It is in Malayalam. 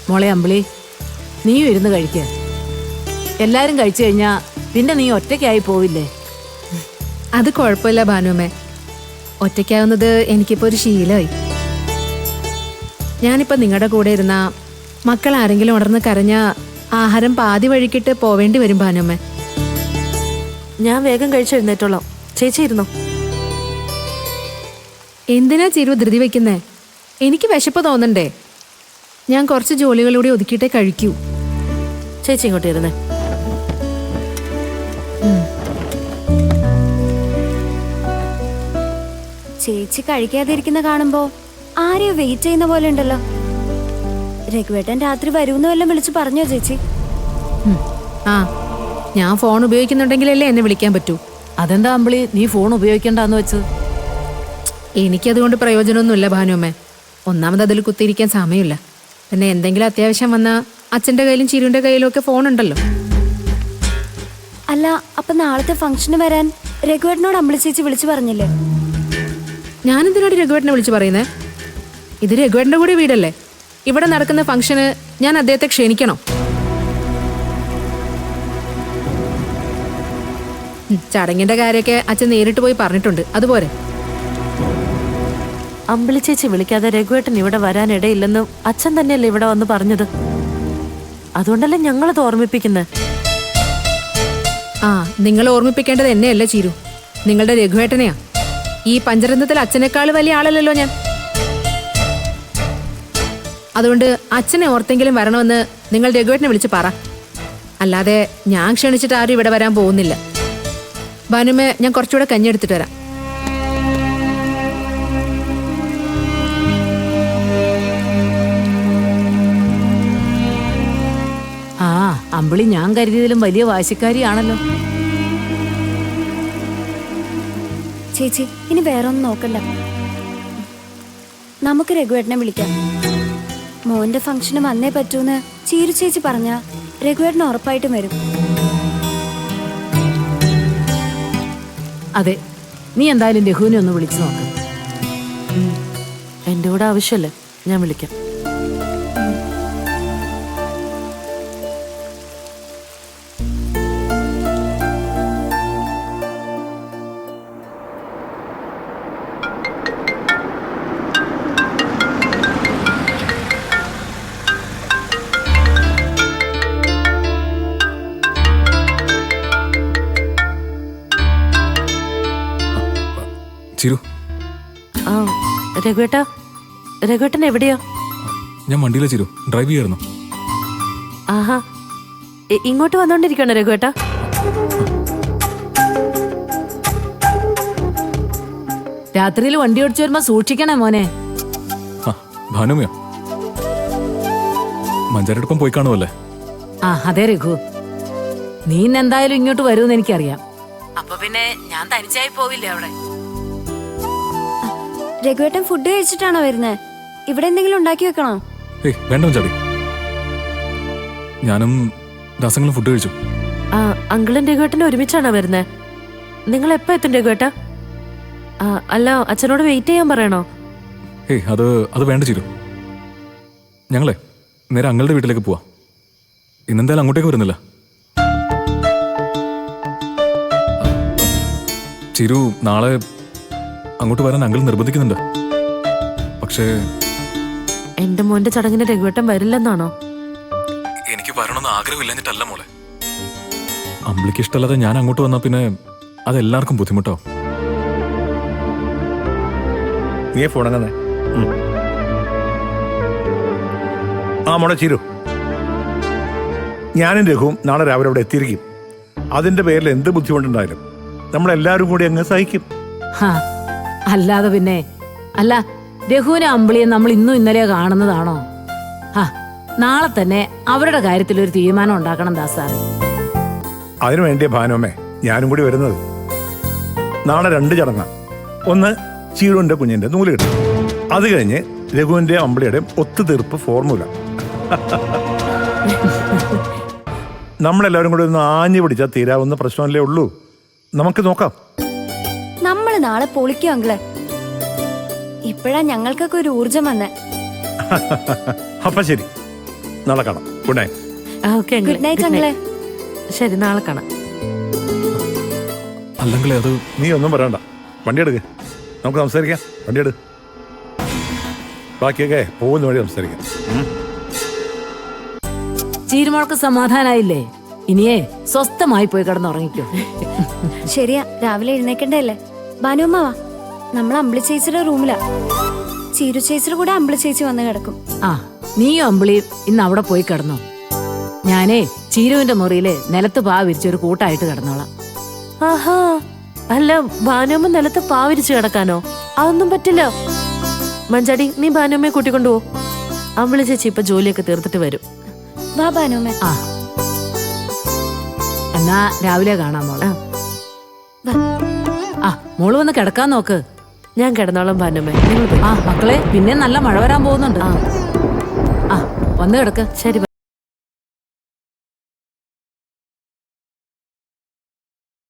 മോളെ അമ്പിളി, നീയും ഇരുന്ന് കഴിക്ക. എല്ലാരും കഴിച്ചു കഴിഞ്ഞാ പിന്നെ നീ ഒറ്റയ്ക്കായി പോവില്ലേ? അത് കുഴപ്പമില്ല ഭാനുമ്മേ. ഒറ്റയ്ക്കാവുന്നത് എനിക്കിപ്പോ ഒരു ശീലമായി. ഞാനിപ്പോ നിങ്ങളുടെ കൂടെ ഇരുന്ന മക്കൾ ആരെങ്കിലും ഉണർന്ന് കരഞ്ഞ ആഹാരം പാതി വഴിക്കിട്ട് പോവേണ്ടി വരും ഭാനുമ്മേ. ഞാൻ വേഗം കഴിച്ചെഴുന്നേറ്റോളാം. ചേച്ചി ഇരുന്നോ. എന്തിനാ ചിരു ധൃതി വെക്കുന്നേ? എനിക്ക് വിശപ്പ് തോന്നണ്ടേ? ഞാൻ കുറച്ച് ജോലികളൂടെ ഒതുക്കിയിട്ടേ കഴിക്കൂ. ചേച്ചി ഇങ്ങോട്ട് ഇരുന്നേ. ചേച്ചി കഴിക്കാതിരിക്കുന്ന കാണുമ്പോ ആരെയോ വെയിറ്റ് ചെയ്യുന്ന പോലെ ഉണ്ടല്ലോ. രഘുവേട്ടൻ രാത്രി വരൂന്ന് വല്ലതും വിളിച്ചു പറഞ്ഞോ ചേച്ചി? ആ, ഞാൻ ഫോൺ ഉപയോഗിക്കുന്നുണ്ടെങ്കിലല്ലേ എന്നെ വിളിക്കാൻ പറ്റൂ. അതെന്താ അമ്പിളി നീ ഫോൺ ഉപയോഗിക്കണ്ടെന്ന് വെച്ച്? എനിക്കതുകൊണ്ട് പ്രയോജനമൊന്നുമില്ല ഭാനുമ്മേ. ഒന്നാമത് അതിൽ കുത്തിയിരിക്കാൻ സമയമില്ല. പിന്നെ എന്തെങ്കിലും അത്യാവശ്യം വന്നാൽ അച്ഛൻ്റെ കയ്യിലും ചിരുവിൻ്റെ കയ്യിലും ഒക്കെ ഫോണുണ്ടല്ലോ. അല്ല, അപ്പൊ നാളത്തെ ഫംഗ്ഷന് വരാൻ രഘുവേട്ടനോട് അമ്പിളി ചേച്ചി വിളിച്ചു പറഞ്ഞില്ലേ? ഞാനെന്തിനോട് രഘുവേട്ടനെ വിളിച്ചു പറയുന്നേ? ഇത് രഘുവേട്ടൻ്റെ കൂടെ വീടല്ലേ. ഇവിടെ നടക്കുന്ന ഫംഗ്ഷന് ഞാൻ അദ്ദേഹത്തെ ക്ഷണിക്കണോ? ചടങ്ങിന്റെ കാര്യമൊക്കെ അച്ഛൻ നേരിട്ട് പോയി പറഞ്ഞിട്ടുണ്ട്. അതുപോലെ അമ്പിളി ചേച്ചി വിളിക്കാതെ രഘുവേട്ടൻ ഇവിടെ വരാനിടയില്ലെന്ന് അച്ഛൻ തന്നെയല്ലേ ഇവിടെ വന്ന് പറഞ്ഞത്. അതുകൊണ്ടല്ലേ ഞങ്ങളത് ഓർമ്മിപ്പിക്കുന്നത്. ആ, നിങ്ങൾ ഓർമ്മിപ്പിക്കേണ്ടത് എന്നെയല്ല ചീരു, നിങ്ങളുടെ രഘുവേട്ടനെയാ. ഈ പഞ്ചരത്നത്തിൽ അച്ഛനേക്കാൾ വലിയ ആളല്ലല്ലോ ഞാൻ. അതുകൊണ്ട് അച്ഛനെ ഓർത്തെങ്കിലും വരണമെന്ന് നിങ്ങൾ രഘുവേട്ടനെ വിളിച്ച് പറ. അല്ലാതെ ഞാൻ ക്ഷണിച്ചിട്ട് ആരും ഇവിടെ വരാൻ പോകുന്നില്ല. ഭാനുമ്മേ, ഞാൻ കുറച്ചുകൂടെ കഞ്ഞി എടുത്തിട്ട് വരാം. ആ, അമ്പിളി ഞാൻ കരുതിയതിലും വലിയ വാശിക്കാരിയാണല്ലോ. ചേച്ചി, ഇനി വേറെ ഒന്നും നോക്കണ്ട. നമുക്ക് രഘുവേട്ടനെ വിളിക്കാം. മോന്റെ ഫംഗ്ഷന് വന്നേ പറ്റൂന്ന് ചീരു ചേച്ചി പറഞ്ഞ രഘുവേട്ടൻ ഉറപ്പായിട്ടും വരും. അതെ, നീ എന്തായാലും രഘുവിനെ ഒന്ന് വിളിച്ചു നോക്ക്. എന്റെ കൂടെ ആവശ്യമല്ലേ, ഞാൻ വിളിക്കാം. ചിരു, ആ രഘുവേട്ടാ, രഘുവേട്ടൻ എവിടെയാ? ഞാൻ വണ്ടിയിലെ ചിരു, ഡ്രൈവ് ചെയ്യായിരുന്നു. ആഹാ, ഇങ്ങോട്ട് വന്നോണ്ടിരിക്കണോ രഘുവേട്ടാ? രാത്രിയിൽ വണ്ടി ഓടിച്ചു വരുമ്പോ സൂക്ഷിക്കണേ മോനെ. ആ, ഭാനുമയോ? മഞ്ചാരടുപ്പം പോയി കാണുമല്ലേ? ആ അതെ രഘു, നീ ഇന്നെന്തായാലും ഇങ്ങോട്ട് വരുമെന്ന് എനിക്കറിയാം. അപ്പൊ പിന്നെ ഞാൻ തനിച്ചായി പോവില്ലേ അവിടെ? രഘുവേട്ടൻ ഫുഡ് കഴിച്ചിട്ടാണോ വരുന്നത്? ഇവിടെ എന്തെങ്കിലും ഉണ്ടാക്കി വെക്കണോ? ഏയ് വേണ്ട മഞ്ചാടി, ഞാനും ദാസങ്ങളും ഫുഡ് കഴിച്ചു. ആ, അങ്കിളും രഘുവേട്ടനും ഒരുമിച്ചാണോ വരുന്നത്? നിങ്ങൾ എപ്പോ എത്തും രഘുവേട്ടാ? അല്ല, അച്ഛനോട് വെയിറ്റ് ചെയ്യാൻ പറയണോ? ഏയ് അത് വേണ്ട ചിരു. ഞങ്ങളെ നേരെ അങ്ങളുടെ വീട്ടിലേക്ക് പോവാം. ഇന്നെന്തായാലും അങ്ങോട്ടേക്ക് വരുന്നില്ല. ചിരു, നാളെ അങ്ങോട്ട് വരാൻ അങ്കിൾ നിർബന്ധിക്കുന്നുണ്ട്. പക്ഷേ എന്റെ മോന്റെ ചടങ്ങിന് രഘുവേട്ടൻ വരില്ലെന്നാണോ? എനിക്ക് വരണമെന്ന് ആഗ്രഹമില്ലെന്നിട്ടല്ല മോളെ. അമ്പിളിക്ക് ഇഷ്ടമല്ലാതെ ഞാൻ അങ്ങോട്ട് വന്നാൽ പിന്നെ അതെല്ലാവർക്കും ബുദ്ധിമുട്ടാവും. നീ ഫോണങ്ങനെ ആ മോളെ ചിരു, ഞാനും രഘുവും നാളെ രാവിലെ അവിടെ എത്തിയിരിക്കും. അതിന്റെ പേരിൽ എന്ത് ബുദ്ധിമുട്ടുണ്ടായാലും നമ്മളെല്ലാവരും കൂടി അങ്ങ് സഹിക്കും. അല്ലാതെ പിന്നെ. അല്ല, രഘുവിനെ അമ്പിളിയെ നമ്മൾ ഇന്നും ഇന്നലെയോ കാണുന്നതാണോ? നാളെ തന്നെ അവരുടെ കാര്യത്തിൽ ഒരു തീരുമാനം ഉണ്ടാക്കണം ദാസാറ്. അതിനു വേണ്ടിയ ഭാനുമേ ഞാനും കൂടി വരുന്നത്. നാളെ 2 ചടങ്ങാണ്. ഒന്ന് ചീറുവിന്റെ കുഞ്ഞിന്റെ നൂലുകെട്ട്, അത് കഴിഞ്ഞ് രഘുവിന്റെ അമ്പിളിയുടെയും ഒത്തുതീർപ്പ് ഫോർമുല. നമ്മളെല്ലാവരും കൂടി ഒന്ന് ആഞ്ഞു പിടിച്ചാൽ തീരാവുന്ന പ്രശ്നമല്ലേ ഉള്ളൂ. നമുക്ക് നോക്കാം. നമ്മള് നാളെ പൊളിക്കും അങ്കിളെ. ഇപ്പോഴാ ഞങ്ങൾക്കൊക്കെ ഒരു ഊർജം വന്നേ. അപ്പൊ ശരി, നാളെ കാണാം. Good night. Okay good night അങ്കിളെ. ശരി, നാളെ കാണാം. അല്ലെങ്കിൽ അത് നീ ഒന്നും പറയണ്ട, വണ്ടി എടുക്ക്, നമുക്ക് സംസാരിക്കാം. വണ്ടി എടുക്ക്, ബാക്കിയൊക്കെ പോകുന്ന വഴി സംസാരിക്കാം. ചീരുമോൾക്ക് സമാധാനായില്ലേ? ഇനിയേ സ്വസ്ഥമായി പോയി കിടന്നുറങ്ങിക്കോ. ശരിയാ, രാവിലെ എഴുന്നേക്കണ്ടല്ലേ. ഭാനുമ്മ വാ, നമ്മൾ അമ്പിളി ചേച്ചിയുടെ റൂമിലാ. ചീരു ചേച്ചിയുടെ കൂടെ അമ്പിളി ചേച്ചി വന്ന് കിടക്കും. ആ, നീയും അമ്പിളിയും ഇന്ന് അവിടെ പോയി കിടന്നോ. ഞാനേ ചീരുവിന്റെ മുറിയിലെ നിലത്ത് പാ വിരിച്ചൊരു കൂട്ടായിട്ട് കിടന്നോളാം. ആഹാ, അല്ല ഭാനുമ്മ നിലത്ത് പാവിരിച്ച് കിടക്കാനോ? അതൊന്നും പറ്റില്ല. മഞ്ചാടി, നീ ഭാനുമ്മയെ കൂട്ടിക്കൊണ്ടുപോ. അമ്പിളി ചേച്ചി ഇപ്പൊ ജോലിയൊക്കെ തീർത്തിട്ട് വരും. വാ ഭാനുമ്മ. ആ, എന്നാ രാവിലെ കാണാം മോളെ. ആ, മോള് വന്ന് കിടക്കാൻ നോക്ക്. ഞാൻ കിടന്നോളാം ഭാനുമ്മ, നിങ്ങൾ പോയി. ആ മക്കളെ, പിന്നെ നല്ല മഴ വരാൻ പോകുന്നുണ്ട്. ആ, വന്ന് കിടക്ക്. ശരി.